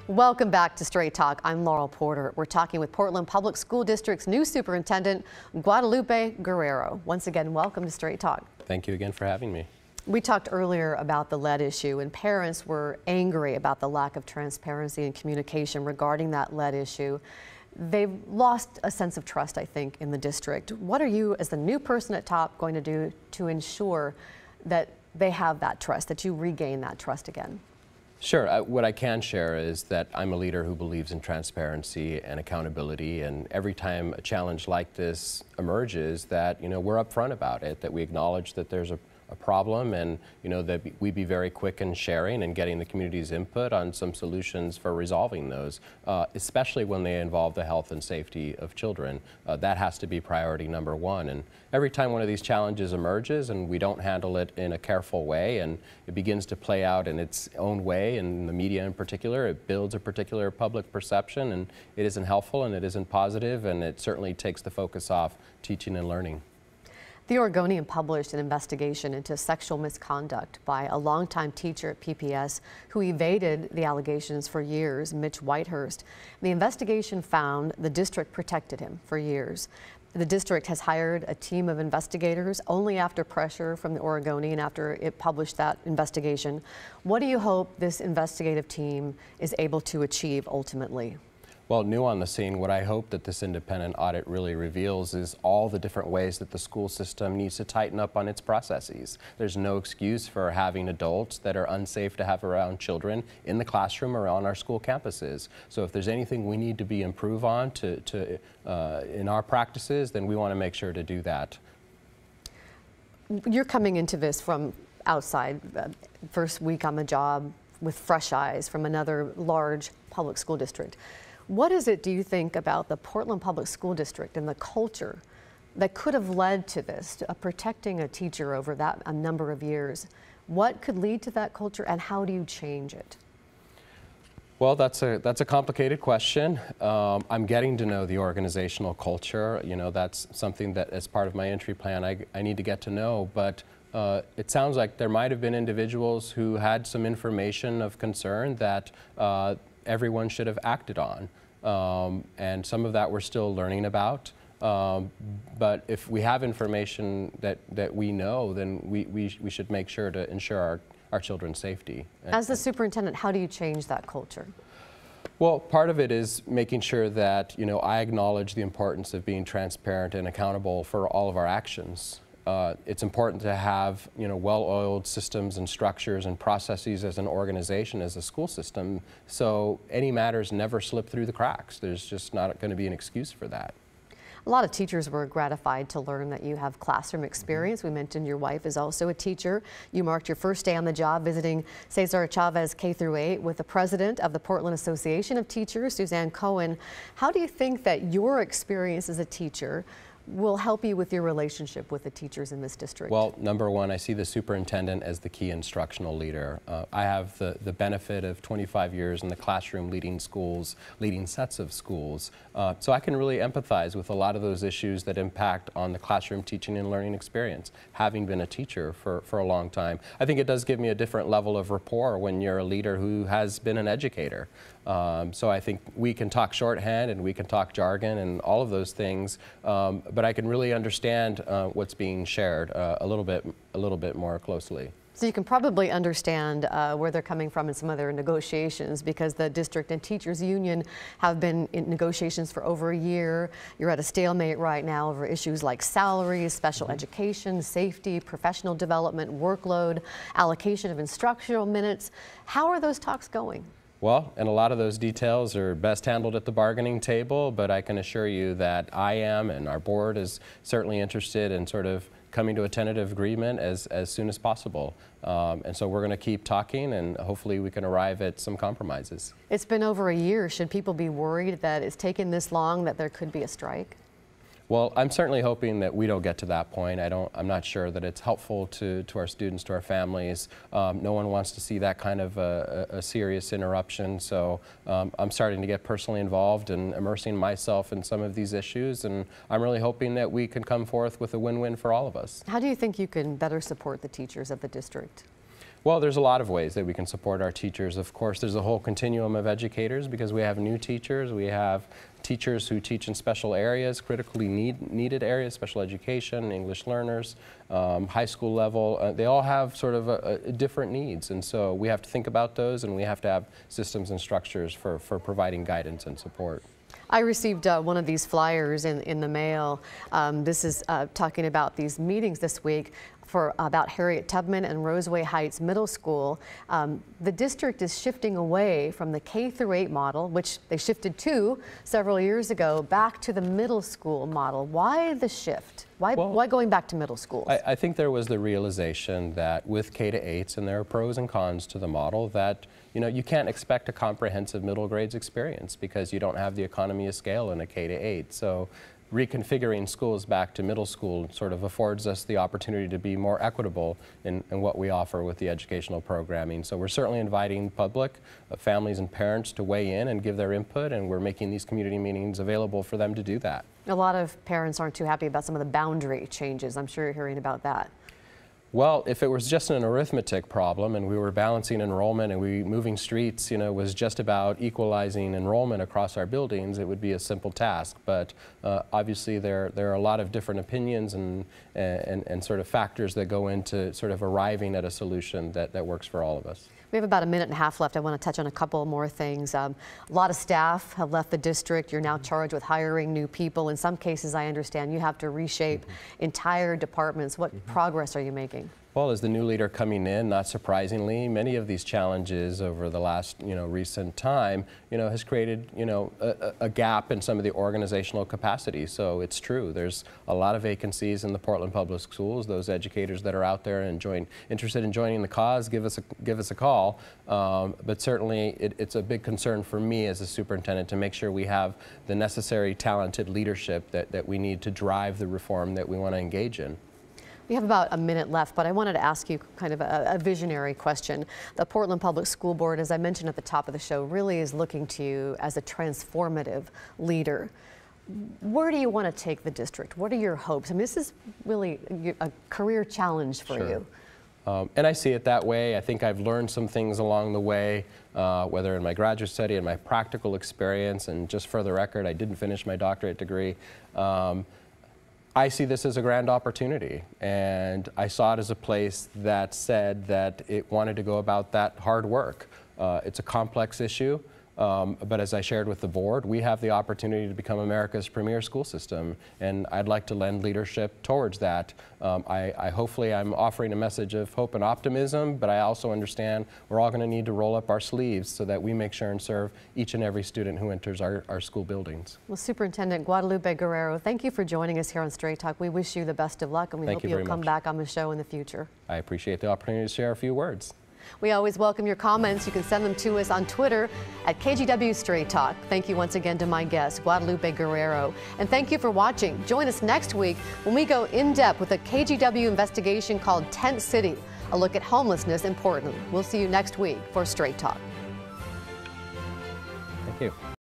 Welcome back to Straight Talk. I'm Laurel Porter. We're talking with Portland Public School District's new Superintendent, Guadalupe Guerrero. Once again, welcome to Straight Talk. Thank you again for having me. We talked earlier about the lead issue, and parents were angry about the lack of transparency and communication regarding that lead issue. They've lost a sense of trust, I think, in the district. What are you, as the new person at top, going to do to ensure that they have that trust, that you regain that trust again? Sure. What I can share is that I'm a leader who believes in transparency and accountability, and every time a challenge like this emerges, that we're upfront about it, that we acknowledge that there's a problem, and that we be very quick in sharing and getting the community's input on some solutions for resolving those, especially when they involve the health and safety of children. That has to be priority number one. And every time one of these challenges emerges and we don't handle it in a careful way and it begins to play out in its own way, in the media in particular, it builds a particular public perception, and it isn't helpful and it isn't positive, and it certainly takes the focus off teaching and learning. The Oregonian published an investigation into sexual misconduct by a longtime teacher at PPS who evaded the allegations for years, Mitch Whitehurst. The investigation found the district protected him for years. The district has hired a team of investigators only after pressure from the Oregonian after it published that investigation. What do you hope this investigative team is able to achieve ultimately? Well, new on the scene, what I hope that this independent audit really reveals is all the different ways that the school system needs to tighten up on its processes. There's no excuse for having adults that are unsafe to have around children in the classroom or on our school campuses. So if there's anything we need to improve on in our practices, then we want to make sure to do that. You're coming into this from outside, first week on the job, with fresh eyes from another large public school district. What is it, do you think, about the Portland Public School District and the culture that could have led to this, protecting a teacher over a number of years? What could lead to that culture, and how do you change it? Well, that's a complicated question. I'm getting to know the organizational culture. That's something that, as part of my entry plan, I need to get to know. But it sounds like there might have been individuals who had some information of concern that everyone should have acted on. And some of that we're still learning about. But if we have information that we know, then we should make sure to ensure our children's safety. As the superintendent, how do you change that culture? Well, part of it is making sure that I acknowledge the importance of being transparent and accountable for all of our actions. It's important to have well-oiled systems and structures and processes as an organization, as a school system, so any matters never slip through the cracks. There's just not going to be an excuse for that. A lot of teachers were gratified to learn that you have classroom experience. We mentioned your wife is also a teacher. You marked your first day on the job visiting Cesar Chavez K-8 with the president of the Portland Association of Teachers, Suzanne Cohen. How do you think that your experience as a teacher will help you with your relationship with the teachers in this district? Well, number one, I see the superintendent as the key instructional leader. I have the benefit of 25 years in the classroom leading schools, leading sets of schools. So I can really empathize with a lot of those issues that impact on the classroom teaching and learning experience, having been a teacher for a long time. I think it does give me a different level of rapport when you're a leader who has been an educator. So I think we can talk shorthand and we can talk jargon and all of those things, but I can really understand what's being shared a little bit more closely. So you can probably understand where they're coming from in some of their negotiations, because the district and teachers union have been in negotiations for over a year. You're at a stalemate right now over issues like salaries, special education, safety, professional development, workload, allocation of instructional minutes. How are those talks going? Well, and a lot of those details are best handled at the bargaining table, but I can assure you that I am, and our board is certainly interested in sort of coming to a tentative agreement as soon as possible. And so we're going to keep talking, and hopefully we can arrive at some compromises. It's been over a year. Should people be worried that it's taken this long, that there could be a strike? Well, I'm certainly hoping that we don't get to that point. I'm not sure that it's helpful to our students, to our families. No one wants to see that kind of a serious interruption. So I'm starting to get personally involved and immersing myself in some of these issues. And I'm really hoping that we can come forth with a win-win for all of us. How do you think you can better support the teachers of the district? Well, there's a lot of ways that we can support our teachers. Of course, there's a whole continuum of educators because we have new teachers, we have teachers who teach in special areas, critically needed areas, special education, English learners, high school level. They all have sort of different needs, and so we have to think about those, and we have to have systems and structures for providing guidance and support. I received one of these flyers in the mail. This is talking about these meetings this week about Harriet Tubman and Roseway Heights Middle School. The district is shifting away from the K-8 model, which they shifted to several years ago, back to the middle school model. Why the shift? Why going back to middle schools? I think there was the realization that with K-8s, and there are pros and cons to the model, that you can't expect a comprehensive middle grades experience because you don't have the economy of scale in a K-8. So reconfiguring schools back to middle school sort of affords us the opportunity to be more equitable in what we offer with the educational programming. So we're certainly inviting public, families and parents to weigh in and give their input, and we're making these community meetings available for them to do that. A lot of parents aren't too happy about some of the boundary changes. I'm sure you're hearing about that. Well, if it was just an arithmetic problem and we were balancing enrollment and moving streets, was just about equalizing enrollment across our buildings, it would be a simple task. But obviously there are a lot of different opinions and sort of factors that go into sort of arriving at a solution that works for all of us. We have about a minute and a half left. I want to touch on a couple more things. A lot of staff have left the district. You're now charged with hiring new people. In some cases, I understand you have to reshape entire departments. What progress are you making? Well, as the new leader coming in, not surprisingly, many of these challenges over the last, recent time, has created, a gap in some of the organizational capacity. So it's true. There's a lot of vacancies in the Portland Public Schools. Those educators that are out there and interested in joining the cause, give us a call. But certainly, it's a big concern for me as a superintendent to make sure we have the necessary talented leadership that we need to drive the reform that we want to engage in. We have about a minute left, but I wanted to ask you kind of a visionary question. The Portland Public School Board, as I mentioned at the top of the show, really is looking to you as a transformative leader. Where do you want to take the district? What are your hopes? I mean, this is really a career challenge for you. And I see it that way. I think I've learned some things along the way, whether in my graduate study and my practical experience, and just for the record, I didn't finish my doctorate degree. I see this as a grand opportunity, and I saw it as a place that said that it wanted to go about that hard work. It's a complex issue, but as I shared with the board, we have the opportunity to become America's premier school system, and I'd like to lend leadership towards that. Hopefully I'm offering a message of hope and optimism, but I also understand we're all going to need to roll up our sleeves so that we make sure and serve each and every student who enters our school buildings. Well, Superintendent Guadalupe Guerrero, thank you for joining us here on Straight Talk. We wish you the best of luck, and we hope you'll come back on the show in the future. I appreciate the opportunity to share a few words. We always welcome your comments. You can send them to us on Twitter at KGW Straight Talk. Thank you once again to my guest, Guadalupe Guerrero. And thank you for watching. Join us next week when we go in depth with a KGW investigation called Tent City, a look at homelessness in Portland. We'll see you next week for Straight Talk. Thank you.